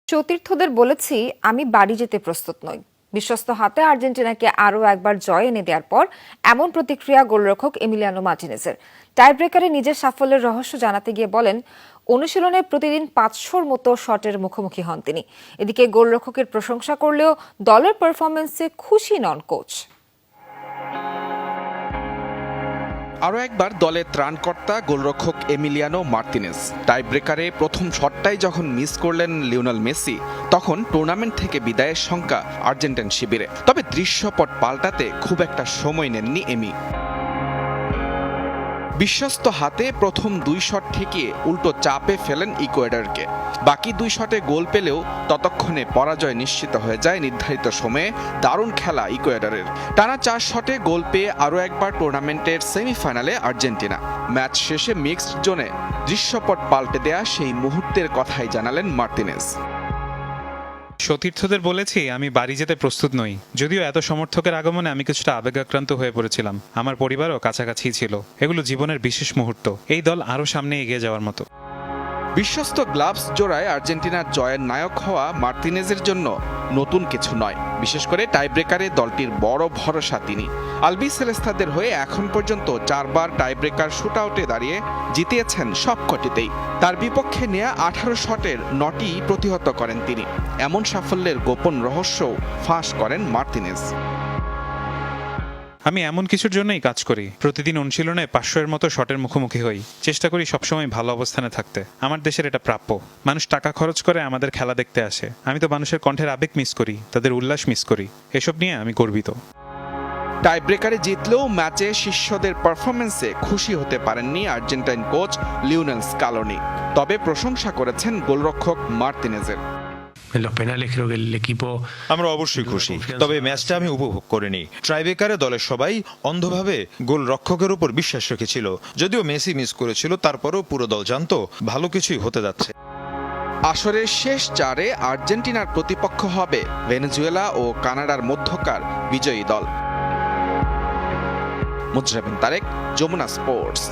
সতীর্থদের বলেছি, আমি বাড়ি যেতে প্রস্তুত নই। বিশ্বস্ত হাতে আর্জেন্টিনাকে আরও একবার জয় এনে দেওয়ার পর এমন প্রতিক্রিয়া গোলরক্ষক এমিলিয়ানো মার্টিনেজের। টাইব্রেকারে নিজের সাফল্যের রহস্য জানাতে গিয়ে বলেন, অনুশীলনে প্রতিদিন 500-র মতো শটের মুখোমুখি হন তিনি। এদিকে গোলরক্ষকের প্রশংসা করলেও দলের পারফরমেন্সে খুশি নন কোচ। আরও একবার দলে ত্রাণকর্তা গোলরক্ষক এমিলিয়ানো মার্তিনেজ। টাইব্রেকারে প্রথম শটটাই যখন মিস করলেন লিওনেল মেসি, তখন টুর্নামেন্ট থেকে বিদায়ের শঙ্কা আর্জেন্টাইন শিবিরে। তবে দৃশ্যপট পাল্টাতে খুব একটা সময় নেননি এমি। বিশ্বস্ত হাতে প্রথম 2 শট ঠেকিয়ে উল্টো চাপে ফেলেন ইকুয়েডরকে। বাকি 2 শটে গোল পেলেও ততক্ষণে পরাজয় নিশ্চিত হয়ে যায় নির্ধারিত সময়ে। দারুণ খেলা ইকুয়েডরের। টানা 4 শটে গোল পেয়ে আরও একবার টুর্নামেন্টের সেমিফাইনালে আর্জেন্টিনা। ম্যাচ শেষে মিক্সড জোনে দৃশ্যপট পাল্টে দেয়া সেই মুহূর্তের কথাই জানালেন মার্তিনেজ। সতীর্থদের বলেছি, আমি বাড়ি যেতে প্রস্তুত নই। যদিও এত সমর্থকের আগমনে আমি কিছুটা আবেগাক্রান্ত হয়ে পড়েছিলাম। আমার পরিবারও কাছাকাছি ছিল। এগুলো জীবনের বিশেষ মুহূর্ত। এই দল আরও সামনে এগিয়ে যাওয়ার মতো। বিশ্বস্ত গ্লাভস জোড়ায় আর্জেন্টিনার জয়ের নায়ক হওয়া মার্তিনেজের জন্য নতুন কিছু নয়। বিশেষ করে টাইব্রেকারে দলটির বড় ভরসা তিনি। আলবিসেলেস্তাদের হয়ে এখন পর্যন্ত 4 বার টাইব্রেকার শুটআউটে দাঁড়িয়ে জিতিয়েছেন সবকটিতেই। তার বিপক্ষে নেয়া 18 শটের 9টি প্রতিহত করেন তিনি। এমন সাফল্যের গোপন রহস্যও ফাঁস করেন মার্তিনেজ। আমি এমন কিছুর জন্যই কাজ করি। প্রতিদিন অনুশীলনে 500-এর মতো শটের মুখোমুখি হই। চেষ্টা করি সবসময় ভালো অবস্থানে থাকতে। আমার দেশের এটা প্রাপ্য। মানুষ টাকা খরচ করে আমাদের খেলা দেখতে আসে। আমি তো মানুষের কণ্ঠের আবেগ মিস করি, তাদের উল্লাস মিস করি। এসব নিয়ে আমি গর্বিত। টাইব্রেকারে জিতলেও ম্যাচে শিষ্যদের পারফরমেন্সে খুশি হতে পারেননি আর্জেন্টাইন কোচ লিওনেল স্কালোনি। তবে প্রশংসা করেছেন গোলরক্ষক মার্তিনেজের। আমরা অবশ্যই খুশি, তবে ম্যাচটা আমি উপভোগ করিনি। টাইব্রেকারে দলের সবাই অন্ধভাবে গোলরক্ষকের উপর বিশ্বাস রেখেছিল। যদিও মেসি মিস করেছিল, তারপরেও পুরো দল জানতো ভালো কিছুই হতে যাচ্ছে। আসরের শেষ 4-এ আর্জেন্টিনার প্রতিপক্ষ হবে ভেনেজুয়েলা ও কানাডার মধ্যকার বিজয়ী দল। মুজরাবিন তারেক, যমুনা স্পোর্টস।